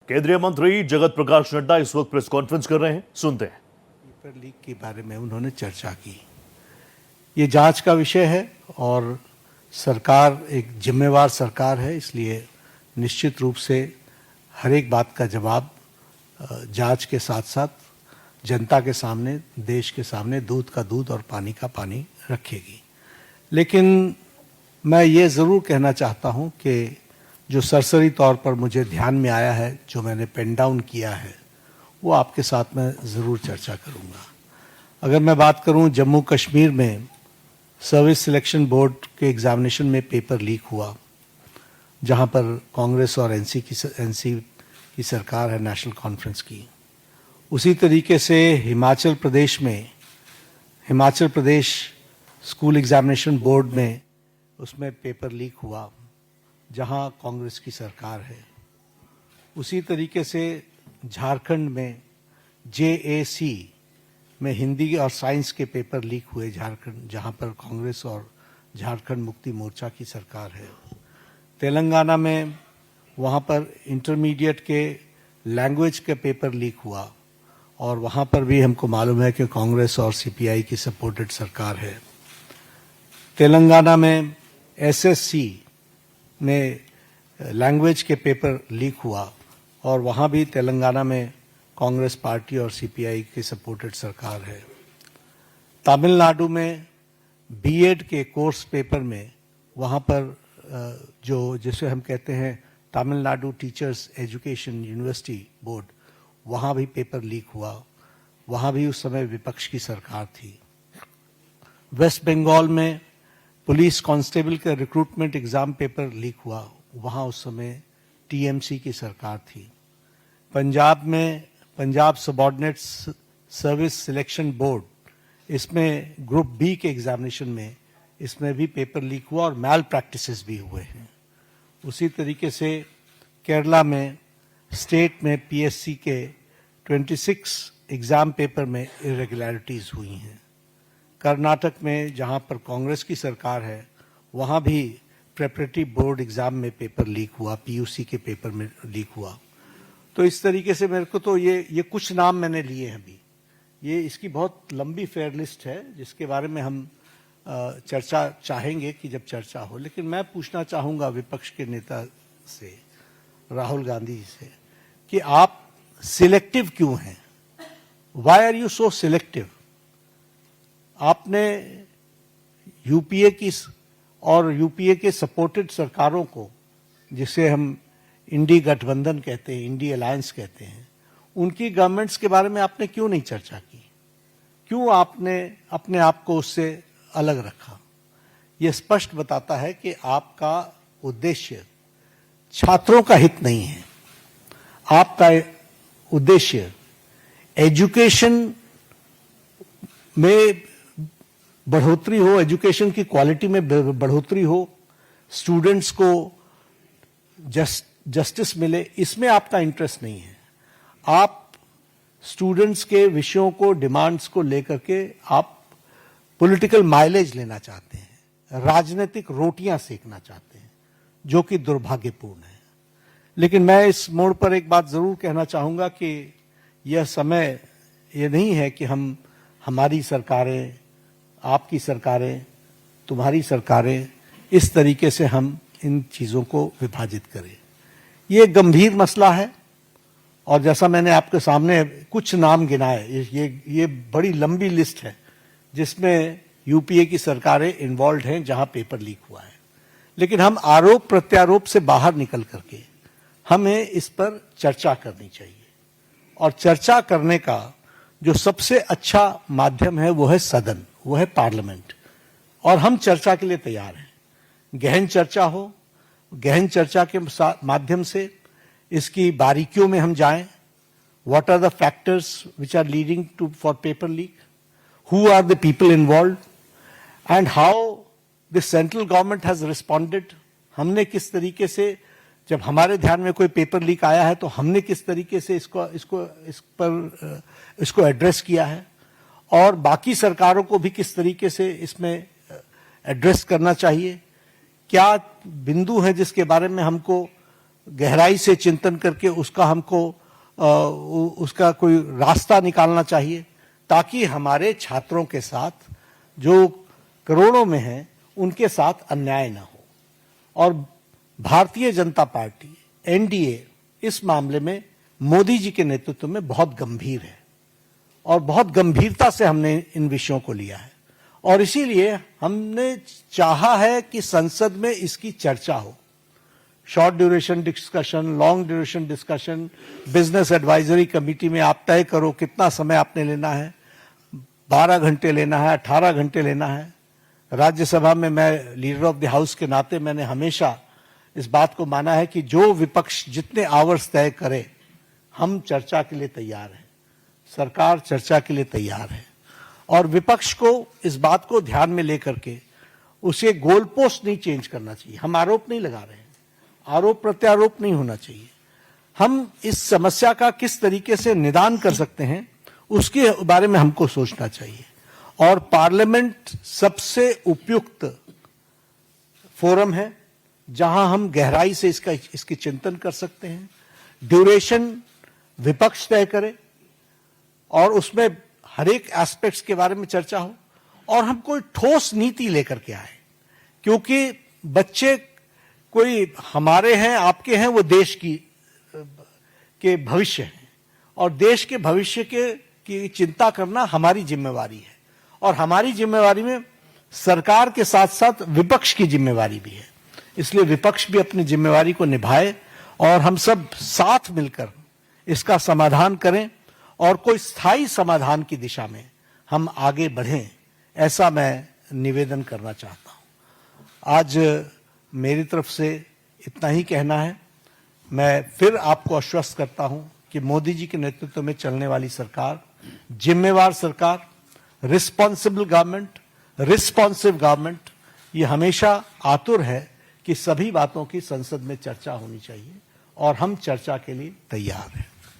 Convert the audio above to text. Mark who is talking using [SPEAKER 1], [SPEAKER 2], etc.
[SPEAKER 1] केंद्रीय मंत्री जगत प्रकाश नड्डा इस वक्त प्रेस कॉन्फ्रेंस कर रहे हैं, सुनते हैं।
[SPEAKER 2] पेपर लीक के बारे में उन्होंने चर्चा की। ये जांच का विषय है और सरकार एक जिम्मेवार सरकार है, इसलिए निश्चित रूप से हर एक बात का जवाब जांच के साथ साथ जनता के सामने, देश के सामने दूध का दूध और पानी का पानी रखेगी। लेकिन मैं ये ज़रूर कहना चाहता हूँ कि जो सरसरी तौर पर मुझे ध्यान में आया है, जो मैंने पेन डाउन किया है, वो आपके साथ मैं ज़रूर चर्चा करूँगा। अगर मैं बात करूँ जम्मू कश्मीर में सर्विस सिलेक्शन बोर्ड के एग्ज़ामिनेशन में पेपर लीक हुआ, जहाँ पर कांग्रेस और एनसी की सरकार है, नेशनल कॉन्फ्रेंस की। उसी तरीके से Himachal Pradesh school examination board में उसमें पेपर लीक हुआ, जहां कांग्रेस की सरकार है। उसी तरीके से झारखंड में JAC में हिंदी और साइंस के पेपर लीक हुए झारखंड, जहां पर कांग्रेस और झारखंड मुक्ति मोर्चा की सरकार है। तेलंगाना में वहां पर इंटरमीडिएट के लैंग्वेज के पेपर लीक हुआ और वहां पर भी हमको मालूम है कि कांग्रेस और CPI की सपोर्टेड सरकार है। तेलंगाना में SSC में लैंग्वेज के पेपर लीक हुआ और वहां भी तेलंगाना में कांग्रेस पार्टी और CPI की सपोर्टेड सरकार है। तमिलनाडु में BEd के कोर्स पेपर में वहां पर जो जिसे हम कहते हैं Tamil Nadu teachers education university board, वहां भी पेपर लीक हुआ। वहां भी उस समय विपक्ष की सरकार थी। वेस्ट बंगाल में पुलिस कांस्टेबल का रिक्रूटमेंट एग्जाम पेपर लीक हुआ, वहां उस समय TMC की सरकार थी। पंजाब में Punjab subordinate service selection board, इसमें ग्रुप B के एग्जामिनेशन में इसमें भी पेपर लीक हुआ और मैल प्रैक्टिसेस भी हुए हैं। उसी तरीके से केरला में स्टेट में PSC के 26 एग्जाम पेपर में इरेगुलरिटीज हुई हैं। कर्नाटक में जहां पर कांग्रेस की सरकार है, वहां भी प्रेपरेटरी बोर्ड एग्जाम में पेपर लीक हुआ, PUC के पेपर में लीक हुआ। तो इस तरीके से मेरे को तो ये कुछ नाम मैंने लिए हैं अभी। ये इसकी बहुत लंबी फेयर लिस्ट है जिसके बारे में हम चर्चा चाहेंगे कि जब चर्चा हो। लेकिन मैं पूछना चाहूंगा विपक्ष के नेता से, राहुल गांधी से, कि आप सिलेक्टिव क्यों हैं? Why are you so selective? आपने यूपीए के सपोर्टेड सरकारों को, जिसे हम इंडी गठबंधन कहते हैं, इंडी अलायंस कहते हैं, उनकी गवर्नमेंट्स के बारे में आपने क्यों नहीं चर्चा की? क्यों आपने अपने आप को उससे अलग रखा? यह स्पष्ट बताता है कि आपका उद्देश्य छात्रों का हित नहीं है। आपका उद्देश्य एजुकेशन में बढ़ोतरी हो, एजुकेशन की क्वालिटी में बढ़ोतरी हो, स्टूडेंट्स को जस्टिस मिले, इसमें आपका इंटरेस्ट नहीं है। आप स्टूडेंट्स के विषयों को, डिमांड्स को लेकर के आप पॉलिटिकल माइलेज लेना चाहते हैं, राजनीतिक रोटियां सेकना चाहते हैं, जो कि दुर्भाग्यपूर्ण है। लेकिन मैं इस मोड़ पर एक बात जरूर कहना चाहूंगा कि यह समय ये नहीं है कि हमारी सरकारें, आपकी सरकारें, तुम्हारी सरकारें, इस तरीके से हम इन चीजों को विभाजित करें। ये गंभीर मसला है और जैसा मैंने आपके सामने कुछ नाम गिनाए, ये बड़ी लंबी लिस्ट है जिसमें यूपीए की सरकारें इन्वॉल्व हैं जहां पेपर लीक हुआ है। लेकिन हम आरोप प्रत्यारोप से बाहर निकल करके हमें इस पर चर्चा करनी चाहिए, और चर्चा करने का जो सबसे अच्छा माध्यम है वो है सदन, वो है पार्लियामेंट। और हम चर्चा के लिए तैयार हैं। गहन चर्चा हो, गहन चर्चा के माध्यम से इसकी बारीकियों में हम जाएं। What are the factors which are leading to for paper leak, who are the people involved and how the central government has responded। हमने किस तरीके से, जब हमारे ध्यान में कोई पेपर लीक आया है तो हमने किस तरीके से इसको एड्रेस किया है, और बाकी सरकारों को भी किस तरीके से इसमें एड्रेस करना चाहिए। क्या बिंदु है जिसके बारे में हमको गहराई से चिंतन करके उसका हमको उसका कोई रास्ता निकालना चाहिए, ताकि हमारे छात्रों के साथ जो करोड़ों में हैं उनके साथ अन्याय ना हो। और भारतीय जनता पार्टी एनडीए इस मामले में मोदी जी के नेतृत्व में बहुत गंभीर है और बहुत गंभीरता से हमने इन विषयों को लिया है, और इसीलिए हमने चाहा है कि संसद में इसकी चर्चा हो। Short duration discussion, long duration discussion, business advisory committee में आप तय करो कितना समय आपने लेना है, 12 घंटे लेना है, 18 घंटे लेना है। राज्यसभा में मैं लीडर ऑफ द हाउस के नाते मैंने हमेशा इस बात को माना है कि जो विपक्ष जितने आवर्स तय करे, हम चर्चा के लिए तैयार हैं, सरकार चर्चा के लिए तैयार है। और विपक्ष को इस बात को ध्यान में लेकर के उसे गोल पोस्ट नहीं चेंज करना चाहिए। हम आरोप नहीं लगा रहे हैं, आरोप प्रत्यारोप नहीं होना चाहिए। हम इस समस्या का किस तरीके से निदान कर सकते हैं उसके बारे में हमको सोचना चाहिए, और पार्लियामेंट सबसे उपयुक्त फोरम है जहां हम गहराई से इसके चिंतन कर सकते हैं। ड्यूरेशन विपक्ष तय करे और उसमें हर एक एस्पेक्ट्स के बारे में चर्चा हो, और हम कोई ठोस नीति लेकर के आए, क्योंकि बच्चे कोई हमारे हैं, आपके हैं, वो देश के भविष्य हैं, और देश के भविष्य की चिंता करना हमारी जिम्मेवारी है। और हमारी जिम्मेवारी में सरकार के साथ साथ विपक्ष की जिम्मेवारी भी है। इसलिए विपक्ष भी अपनी जिम्मेवारी को निभाए और हम सब साथ मिलकर इसका समाधान करें, और कोई स्थायी समाधान की दिशा में हम आगे बढ़ें, ऐसा मैं निवेदन करना चाहता हूं। आज मेरी तरफ से इतना ही कहना है। मैं फिर आपको आश्वस्त करता हूं कि मोदी जी के नेतृत्व में चलने वाली सरकार जिम्मेवार सरकार, रिस्पॉन्सिबल गवर्नमेंट, रिस्पॉन्सिव गवर्नमेंट, ये हमेशा आतुर है कि सभी बातों की संसद में चर्चा होनी चाहिए, और हम चर्चा के लिए तैयार हैं।